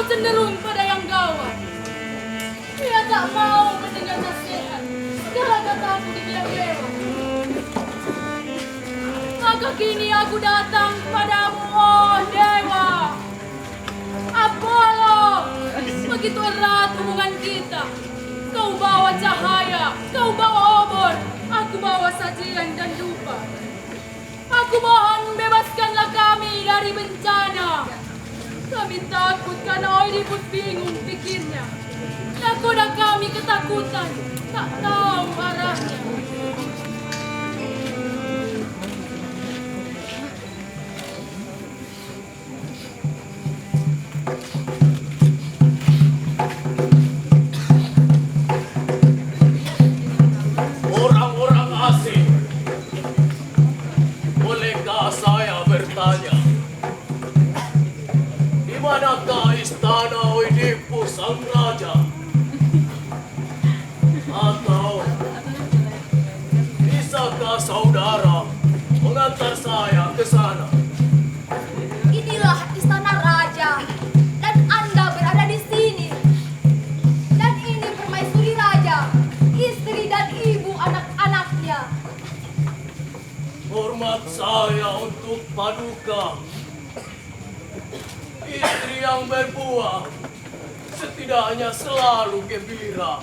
cenderung pada yang gawat. Ia tak mau mendengar nasihat. Segala kataku dibilang dewa. Maka kini aku datang kepadamu, oh dewa. Apollo, begitu erat hubungan kita. Kau bawa cahaya, kau bawa obor, aku bawa sajian dan dupa. Aku mohon bebaskanlah kami dari bencana. Kami takut karena Oedipus bingung pikirnya. Nakoda kami ketakutan, tak tahu arahnya. Orang-orang asing, bolehkah saya bertanya? Di manakah istana Oedipus sang raja? Atau bisakah saudara mengantar saya ke sana? Inilah istana raja dan Anda berada di sini. Dan ini permaisuri raja, istri dan ibu anak-anaknya. Hormat saya untuk Paduka. Istri yang berbuah setidaknya selalu gembira.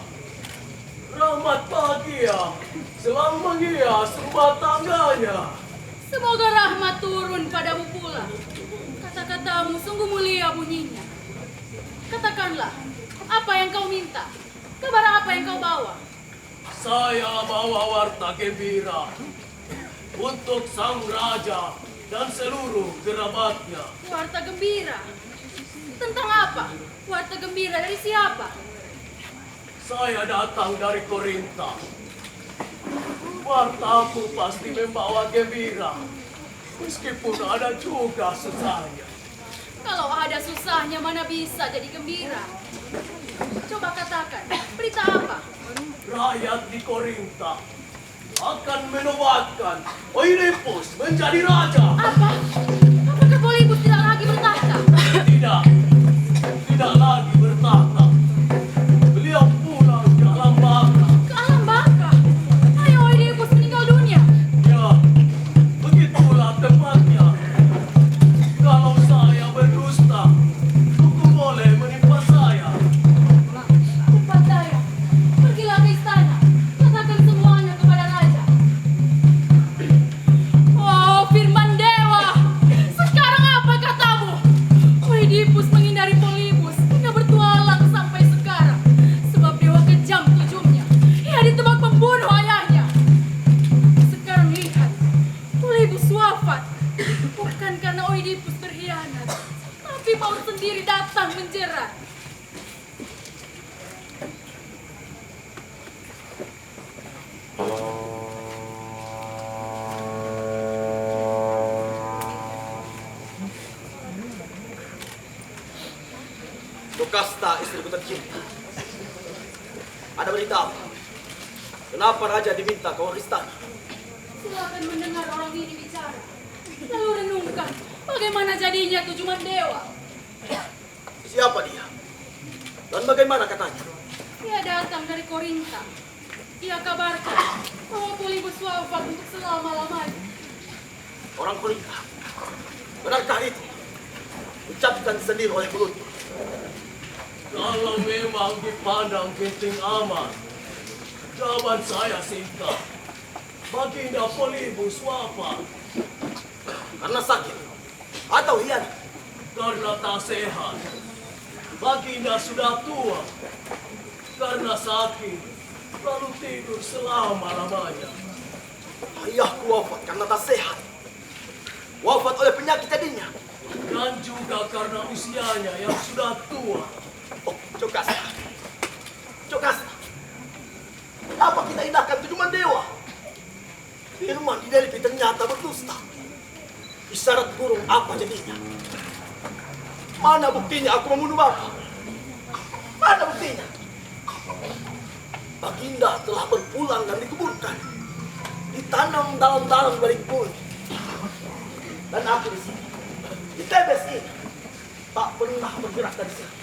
Rahmat bahagia selalu menghias rumah tangganya. Semoga rahmat turun padamu pula. Kata-katamu sungguh mulia bunyinya. Katakanlah, apa yang kau minta? Kabar apa yang kau bawa? Saya bawa warta gembira untuk sang raja dan seluruh kerabatnya. Warta gembira. Tentang apa? Warta gembira dari siapa? Saya datang dari Korinta. Wartaku pasti membawa gembira, meskipun ada juga susahnya. Kalau ada susahnya mana bisa jadi gembira? Coba katakan, berita apa? Rakyat di Korinta akan menobatkan Oedipus menjadi raja. Apa? Apakah Polybus tidak lagi bertahta? Tidak, tidak lagi bertahta. Beliau pulang ke alam baka. Ke alam baka? Ayo Oedipus meninggal dunia. Ya, begitulah tepatnya. Kalau saya berdusta, hukum boleh menimpa saya. Cepat daya, pergilah ke istana. Katakan semuanya kepada raja. Oh, firman dewa. Sekarang apa katamu? Oedipus menghindari Polybus hingga bertualang sampai sekarang. Sebab dewa kejam tujuannya. Ia ditebak membunuh ayahnya. Sekarang lihat, Polybus wafat. Bukan karena Oedipus berkhianat, tapi Paus sendiri datang menjerat. Jocasta, istriku tercinta. Ada berita apa? Kenapa raja diminta ke istana? Silakan mendengar orang ini bicara. Lalu renungkan bagaimana jadinya tujuan dewa. Siapa dia? Dan bagaimana katanya? Ia datang dari Korinta. Ia kabarkan bahwa Polybus wafat untuk selama-lamanya. Orang Korinta. Benarkah itu? Ucapkan sendiri oleh mulutmu. Kalau memang dipandang genting aman, jawaban saya singkat. Baginda Polybus wafat Karena sakit atau hianat? karena tak sehat. Baginda sudah tua karena sakit, lalu tidur selama-lamanya. Ayahku wafat karena tak sehat. Wafat oleh penyakit jadinya. Dan juga karena usianya yang sudah tua. Oh, Jocasta. Jocasta. Kenapa kita indahkan tujuan dewa? Firman di Delphi ternyata berdusta. Isyarat burung apa jadinya? Mana buktinya aku membunuh bapak? Mana buktinya? Baginda telah berpulang dan dikuburkan. Ditanam dalam-dalam balik bumi. Dan aku di sini, di Tebes ini, tak pernah bergerak dari sini.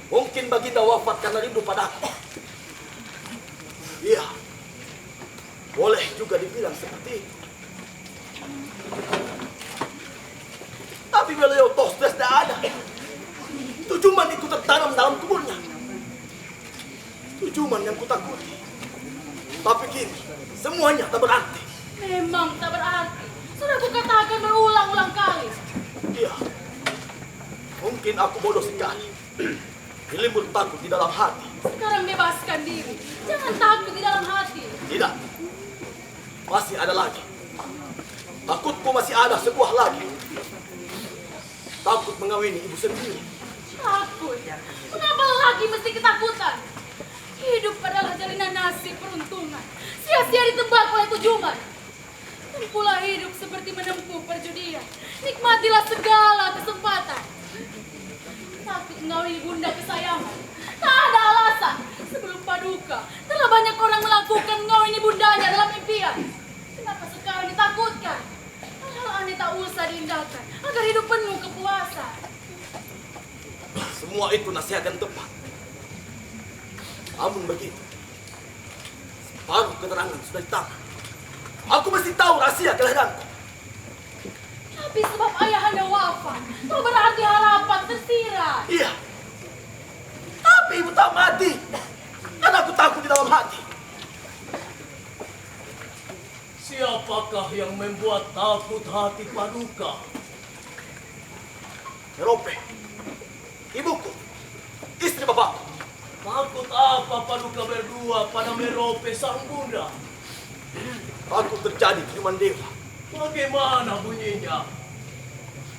Mungkin Baginda wafat karena rindu padaku. Iya, boleh juga dibilang seperti itu. Tapi beliau toh sudah tidak ada. Tujuman itu tertanam dalam kuburnya. Tujuman yang kutakuti. Tapi kini, semuanya tak berarti. Memang tak berarti. Sudah kukatakan berulang-ulang kali. Iya, mungkin aku bodoh sekali. Dilimut takut di dalam hati. Sekarang bebaskan diri. Jangan takut di dalam hati. Tidak, masih ada lagi. Takutku masih ada sebuah lagi. Takut mengawini ibu sendiri. Takut? Kenapa lagi mesti ketakutan? Hidup adalah jalinan nasib peruntungan. Sia-sia ditebak oleh tujuan. Tempuhlah hidup seperti menempuh perjudian. Nikmatilah segala kesempatan. Takut mengawini bunda kesayangan. Tak ada alasan. Sebelum paduka, telah banyak orang melakukan mengawini bundanya dalam impian. Kenapa sekarang ditakutkan? Hal-hal aneh tak usah diindahkan agar hidup penuh kepuasan. Semua itu nasihat yang tepat. Namun begitu, separuh keterangan sudah di tangan. Aku mesti tahu rahasia kelahiranku. Tapi sebab ayahanda wafat, tak berarti harapan tersirat. Iya, tapi ibu tak mati. Dan aku takut di dalam hati. Siapakah yang membuat takut hati Paduka? Merope, ibuku, istri bapakku. Takut apa Paduka berdua pada Merope sang bunda? Takut terjadi ciuman dewa. Bagaimana bunyinya?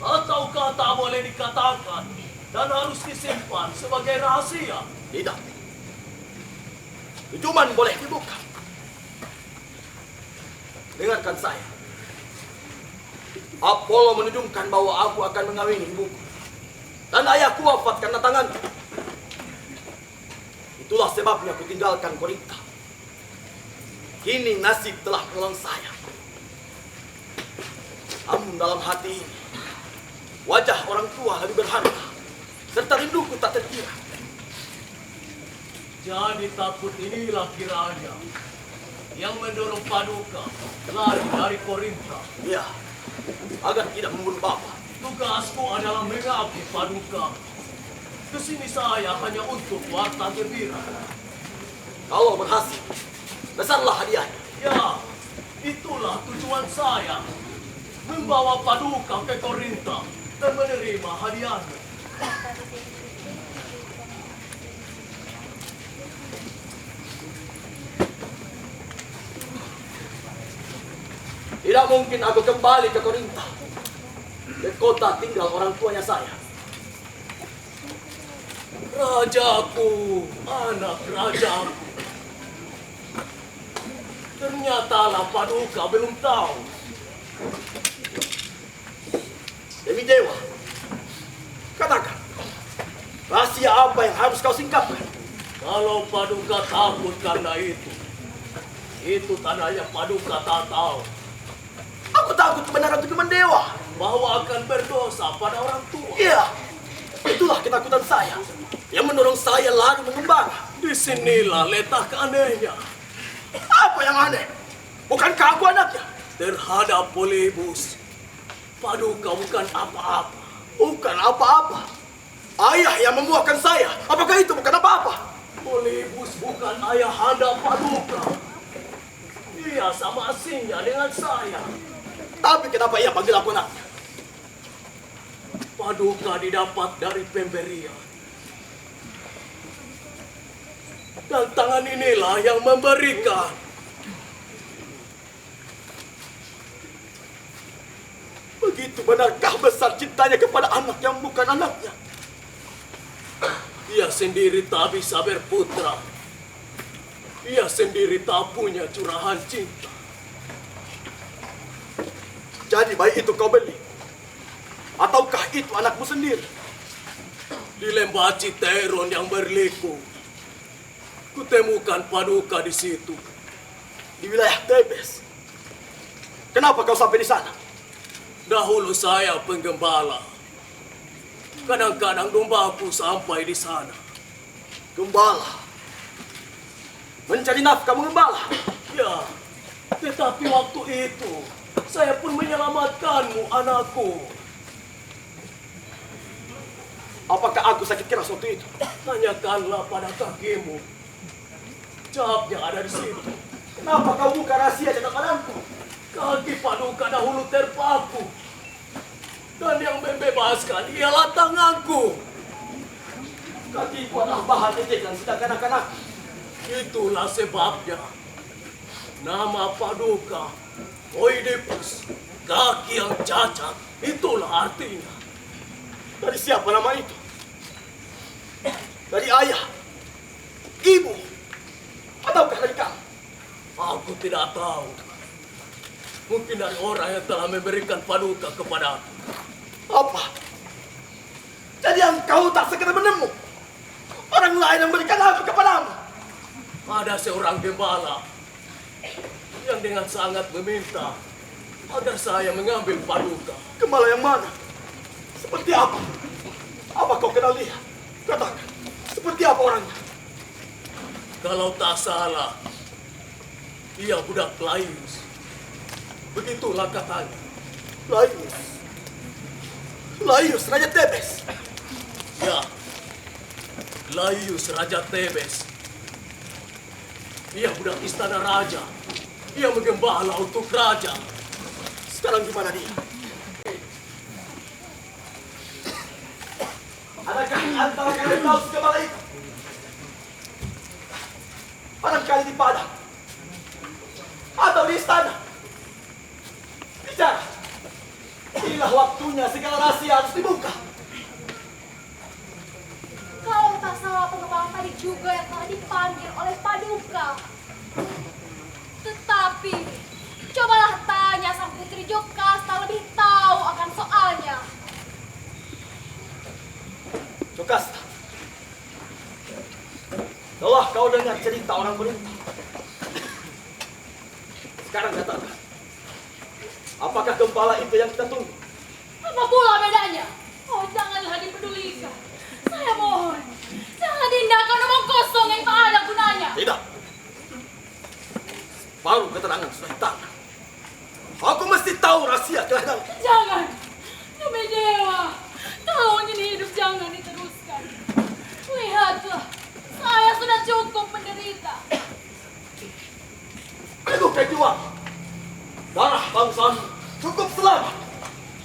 Ataukah tak boleh dikatakan dan harus disimpan sebagai rahasia? Tidak. Tujuman boleh dibuka. Dengarkan saya. Apollo menunjukkan bahwa aku akan mengawini ibuku. Dan ayahku wafat karena tanganku. Itulah sebabnya aku tinggalkan Korinta. Kini nasib telah menolong saya. Namun dalam hati ini, wajah orang tua lebih berharga. Serta rinduku tak terkira. Jadi takut inilah kiranya yang mendorong Paduka lari dari Korinta. Ya, agar tidak membunuh bapak. Tugasku adalah mengabdi Paduka. Kesini saya hanya untuk warta gembira. Kalau berhasil, besarlah hadiahnya. Ya, itulah tujuan saya. Membawa Paduka ke Korinta dan menerima hadiahnya. Tidak mungkin aku kembali ke Korinta. Ke kota tinggal orang tuanya saya. Rajaku, anak rajaku. Ternyatalah Paduka belum tahu. Demi dewa, katakan, rahasia apa yang harus kau singkapkan? Kalau Paduka takut karena itu tandanya Paduka tak tahu Aku takut kebenaran tujuan dewa. bahwa akan berdosa pada orang tua. Iya, itulah ketakutan saya yang mendorong saya lari mengembara. Disinilah letak anehnya. Apa yang aneh? Bukankah aku anaknya? Terhadap Polybus, Paduka bukan apa-apa. Bukan apa-apa. Ayah yang memuahkan saya. Apakah itu bukan apa-apa? Polybus bukan ayahanda Paduka. Dia sama asingnya dengan saya. Tapi kenapa ia panggil aku anaknya? Paduka didapat dari pemberian. Dan tangan inilah yang memberikan. Begitu benarkah besar cintanya kepada anak yang bukan anaknya? Ia sendiri tak bisa berputra. Ia sendiri tak punya curahan cinta. Jadi bayi itu kau beli? Ataukah itu anakmu sendiri? Di lembah Citeron yang berliku, kutemukan Paduka di situ. Di wilayah Tebes. Kenapa kau sampai di sana? Dahulu saya penggembala. Kadang-kadang dombaku sampai di sana. Gembala. Mencari nafkah mengembala. Ya, tetapi waktu itu saya pun menyelamatkanmu, anakku. Apakah aku sakit keras waktu itu? Tanyakanlah pada kakimu. Jawabnya ada di situ. Kenapa kau buka rahasia catatanku? Kaki Paduka dahulu terpaku. Dan yang membebaskan ialah tanganku. Kakiku adalah bahan ejekan sedangkan anak-anak. Itulah sebabnya. Nama Paduka, Oedipus, kaki yang cacat. Itulah artinya. Dari siapa nama itu? Dari ayah, ibu, ataukah dari kamu? Aku tidak tahu. Mungkin dari orang yang telah memberikan Paduka kepada aku. Apa? Jadi engkau tak sekedar menemu. Orang lain yang memberikan aku kepadamu. Ada seorang gembala yang dengan sangat meminta agar saya mengambil Paduka. Gembala yang mana? Seperti apa? Apa kau kenal dia? Katakan, seperti apa orangnya? Kalau tak salah, ia budak Laius. Begitulah katanya. Laius. Laius, Raja Tebes. Ya, Laius Raja Tebes. Ia budak istana raja. Ia menggembala untuk raja. Sekarang di mana dia? Adakah di antara kalian tahu si gembala itu? Barangkali di padang. Atau di istana. Bicara. Inilah waktunya segala rahasia harus dibuka. Kalau tak salah pengembala tadi juga yang telah dipanggil oleh Paduka. Tetapi, cobalah tanya sang putri Jokasta lebih tahu akan soalnya. Jokasta. Telah kau dengar cerita orang beruntung. Sekarang katakan. Apakah gembala itu yang kita tunggu? Apa pula bedanya? Oh, janganlah dipedulikan. Saya mohon, jangan diindahkan omong kosong yang tak ada gunanya. Tidak. Baru keterangan sudah hitam. Aku mesti tahu rahasia kelahiran. Jangan, demi dewa. Kalau ingin hidup jangan diteruskan. Lihatlah, saya sudah cukup menderita. Teguh kejiwa. Darah bangsa cukup selamat.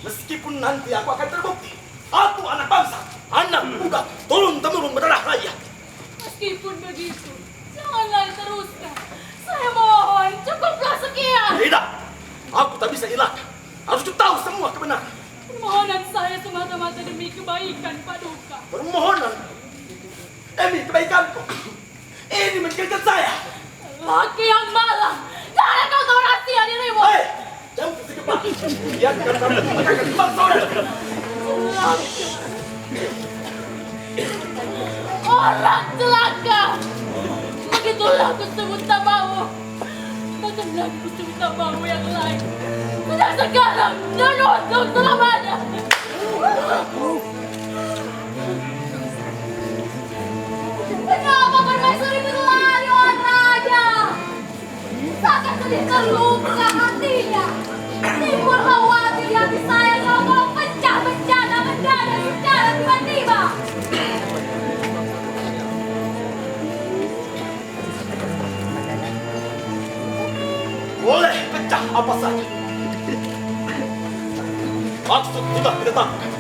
Meskipun nanti aku akan terbukti. Aku anak bangsa. Anak muda turun-temurun berdarah raya. Meskipun begitu, janganlah diteruskan. Saya mohon, cukuplah sekian. Tidak. Aku tak bisa hilangkan. Harus tahu semua kebenaran. Permohonan saya semata-mata demi kebaikan Paduka. Permohonan demi kebaikanku. Ini menjadikan saya. Laki yang malang, jangan kau tahu rahasia dirimu. Hei, jangan kesegepan. Biarkan kami mengatakan bangsa orang. Orang celaka. Begitulah aku sebut namamu. Bahkan lagi aku sebut namamu yang lain. Sejak sekarang dan untuk selamanya. Kenapa permaisuri berlari orang raja? Sangat sedih terluka hatinya. Timbul khawatir di hati saya kalau kau pecah bencana mendadak secara tiba-tiba. Boleh pecah apa saja. Maksud sudah ditetapkan.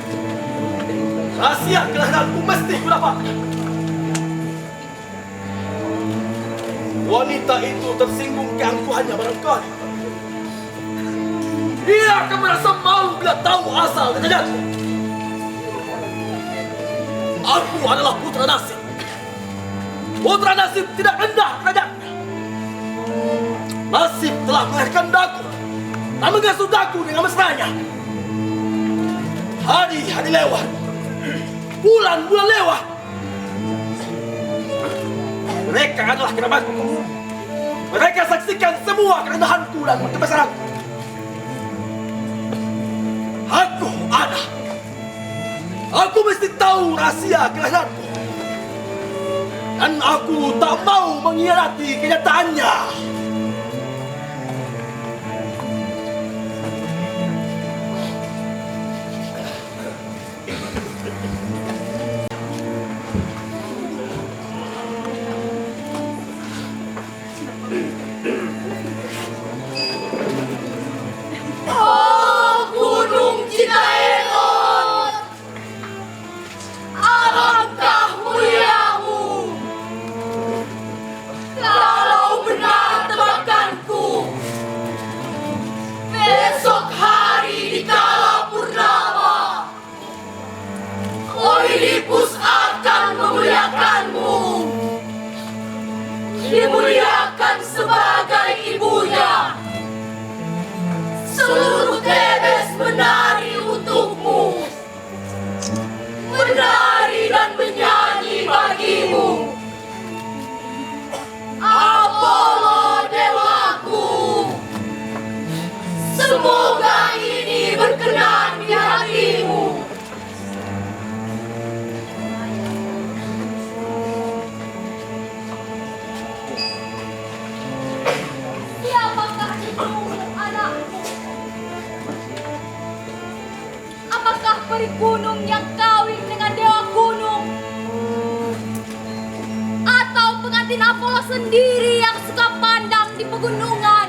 Rahasia kelahiranku mesti kudapatkan. Wanita itu tersinggung keangkuhannya barangkali. Dia akan merasa malu bila tahu asal kejadianku. Aku adalah putra Nasib. Putra Nasib tidak rendah kerajaannya. Nasib telah melahirkan daku dan mengasuh daku dengan mesranya. Hari-hari lewat, bulan-bulan lewat. Mereka adalah kerabatku. Mereka saksikan semua kerendahanku dan kebesaranku. Aku ada. Aku mesti tahu rahasia kelahiranku. Dan aku tak mau mengkhianati kenyataannya. Oh, Gunung Cintaelon, alangkah muliamu. Kalau benar tebakanku, besok hari di kala purnama, Oidipus akan memuliakanmu. Dimuliakan sebagai ibunya. Seluruh Tebes menari untukmu, menari dan menyanyi bagimu. Apollo dewaku, semoga ini berkenan di hatimu. Siapakah itu, anakku? Apakah peri gunung yang kawin dengan dewa gunung? Atau pengantin Apollo sendiri yang suka pandang di pegunungan?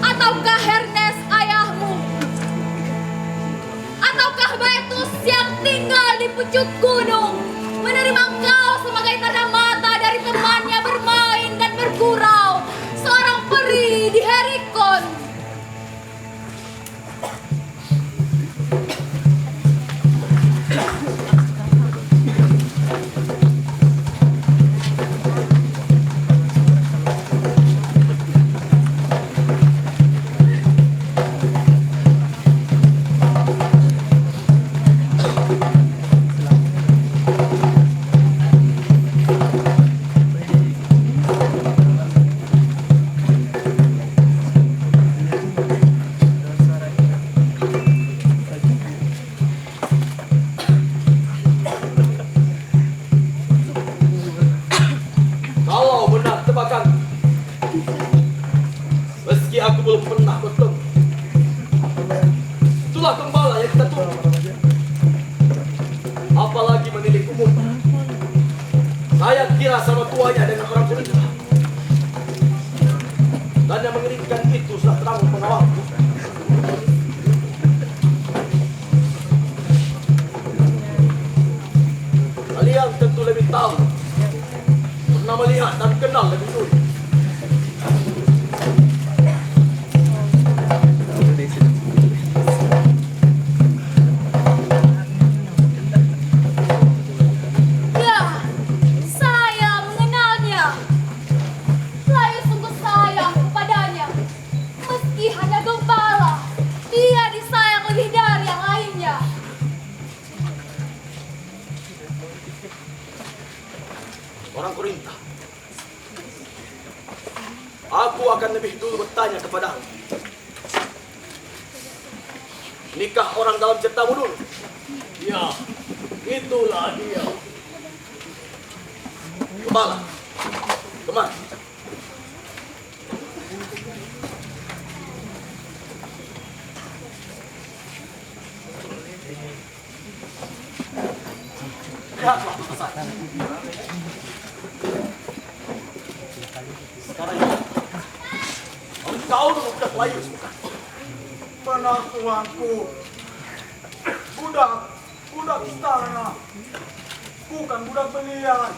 Ataukah Hermes ayahmu? Ataukah Baetus yang tinggal di pucuk gunung menerima kau sebagai tanda mata dari temannya bermain dan bergurau, seorang peri di Herikon? Kalau benar tebakan, meski aku belum pernah bertemu, itulah gembala yang kita tunggu. Apalagi menilik umum. Saya kira sama tuanya dengan orang Korinta. Dan yang mengerikan itu sudah terang pengawalku. Kalian tentu lebih tahu, pernah melihat dan kenal lebih dulu. Ya, saya mengenalnya. Saya sungguh sayang kepadanya. Meski hanya gembala, dia disayang lebih dari yang lainnya. Orang Korinta, aku akan lebih dulu bertanya kepadamu. Nikah orang dalam ceritamu dulu? Ya, itulah dia. Gembala, kemana? Lihatlah pesan. Sekarang ini, engkau dengan budak Lainus bukan? Benar tuanku. Budak istana. Bukan budak belian.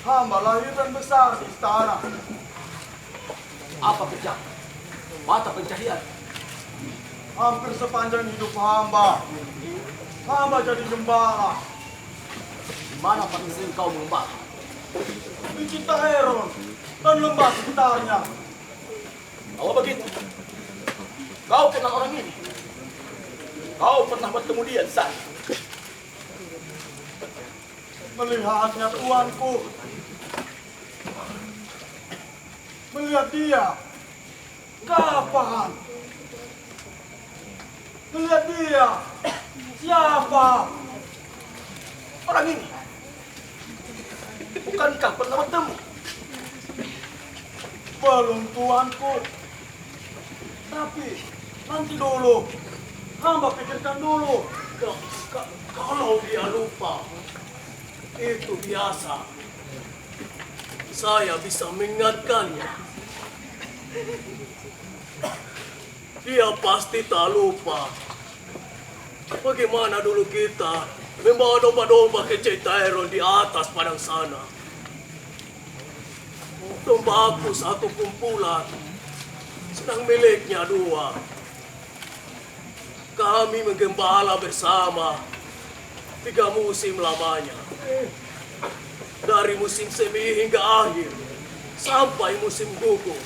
Hamba lahir dan besar di istana. Apa kerja? Mata pencaharian. Hampir sepanjang hidup hamba jadi gembala. Di mana paling sering kau mengembara? Di Cintaheron dan lembah sekitarnya. Kalau begitu, kau kenal orang ini? Kau pernah bertemu dia di sana? Melihatnya tuanku. Melihat dia. Kapan? Melihat dia. Siapa? orang ini? Bukankah pernah bertemu? Belum tuanku. Tapi nanti dulu. Hamba pikirkan dulu. Kalau dia lupa, itu biasa. Saya bisa mengingatkannya. Dia pasti tak lupa. Bagaimana dulu kita membawa domba-domba ke Citaeron di atas padang sana. Domba aku satu kumpulan, sedang miliknya dua. Kami menggembala bersama 3 musim lamanya. Dari musim semi hingga akhir, sampai musim gugur.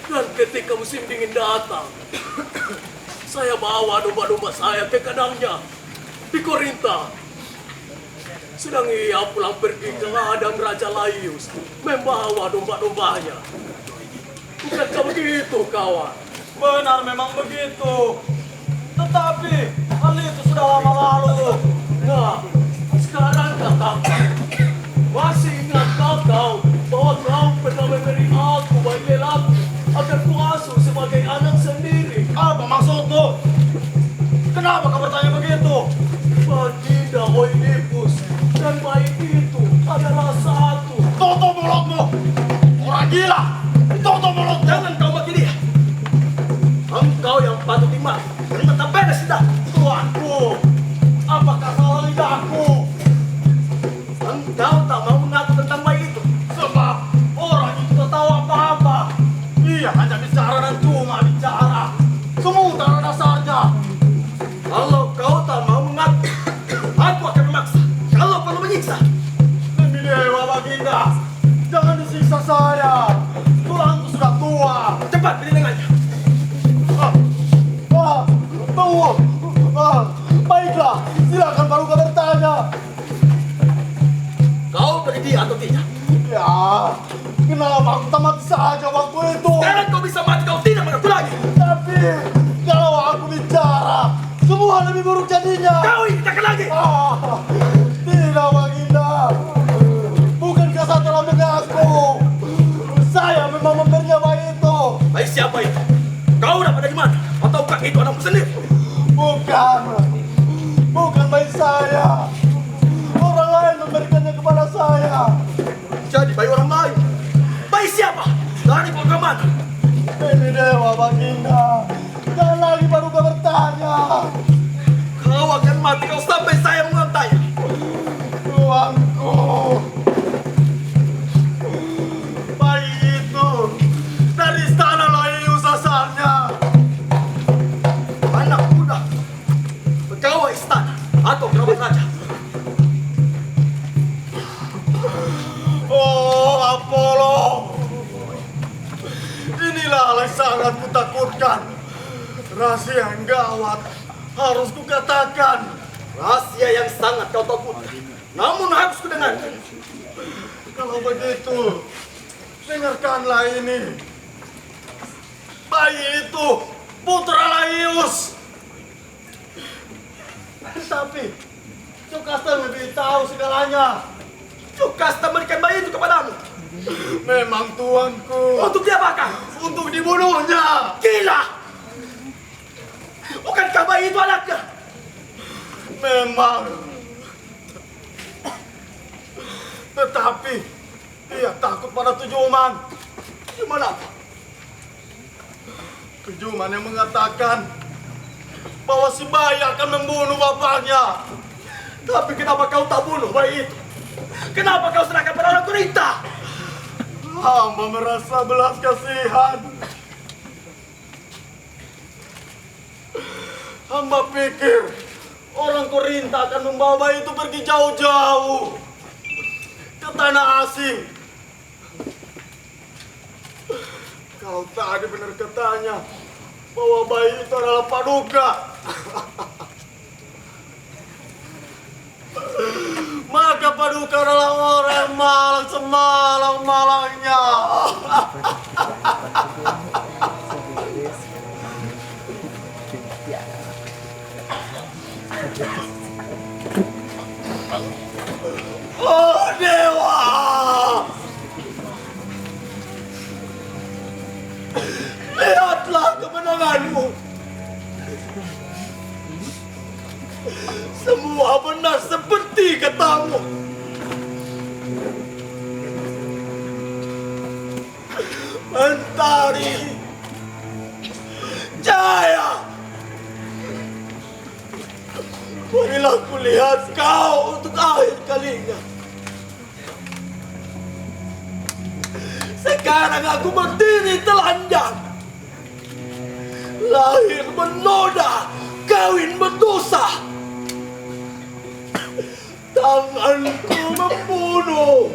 Dan ketika musim dingin datang, saya bawa domba-domba saya ke kandangnya di Korinta. Sedang ia pulang pergi ke ladang Raja Laius membawa domba-dombanya. Bukankah begitu, kawan? Benar memang begitu. Tetapi hal itu sudah lama lalu. Nah, sekarang kakak, masih ingatkah kau bahwa kau pernah memberi aku bayi lelaki agar kuasuh sebagai anak sendiri? Apa maksudmu? Kenapa kau bertanya begitu? Baginda Oedipus dan bayi itu adalah satu. Tutup mulutmu! Orang gila! Tutup mulut! Jangan kau bagi dia. Engkau yang patut dimaki. Dan tetap beres sudah. Tuanku! Apakah salah lidahku? Engkau tak mau mengaku tentang bayi itu. Sebab orang itu tak tahu apa-apa. Ia hanya bicara dan cuma bicara. Semudah dasarnya. Kalau kau tak mau mengaku, aku akan memaksa. Kalau perlu menyiksa. Demi dewa Baginda, jangan disiksa saya. Tulangku sudah tua. Cepat pilih dengannya. Tunggu. Baiklah, silakan baru kau bertanya. Kau beri dia atau tidak? Ya, kenapa aku tak mati saja waktu itu? Sekarang kau bisa mati, kau tidak mengaku lagi. Tapi kalau aku bicara, semua lebih buruk jadinya. Kau ini takkan lagi. Tidak, Baginda. Bukankah saya telah mengaku? Saya memang memberinya bayi itu. Bayi siapa itu? Kau dapat dari mana? Ataukah itu anakmu sendiri? Bukan bayi saya. Orang lain memberikannya kepada saya. Jadi bayi orang lain. Bayi siapa? Dari keluarga mana? Ini dewa Baginda. Jangan lagi baru kau bertanya. Kau akan mati kau sampai saya mengantainya. Tuanku. Bayi itu dari istana Laius asalnya. Anak muda, pegawai istana atau kerabat raja. Oh, Apollo. Inilah hal yang sangat kutakutkan. Rahasia yang gawat harus kukatakan. Rahasia yang sangat kau takutkan. Namun harus kudengarkan. Kalau begitu, dengarkanlah ini. Bayi itu putra Laius. Tapi Jocasta lebih tahu segalanya. Jocasta memberikan bayi itu kepadamu. Memang tuanku. Untuk diapakan? Untuk dibunuhnya. Gila! Bukankah bayi itu anaknya? Memang. Tetapi ia takut pada Tujuman. Gimana apa? Tujuman yang mengatakan bahwa si bayi akan membunuh bapaknya. Tapi kenapa kau tak bunuh bayi itu? Kenapa kau serahkan pada orang Korinta? Hamba merasa belas kasihan. Hamba pikir orang Korinta akan membawa bayi itu pergi jauh-jauh ke tanah asing. Kalau tadi benar katanya bahwa bayi itu adalah Paduka. Maka Paduka adalah orang yang malang semalang-malangnya. Oh dewa, lihatlah kemenanganmu. Semua benar seperti katamu. Mentari Jaya, marilah kulihat kau untuk akhir kalinya. Sekarang aku berdiri telanjang, lahir menoda, kawin berdosa. Tanganku membunuh,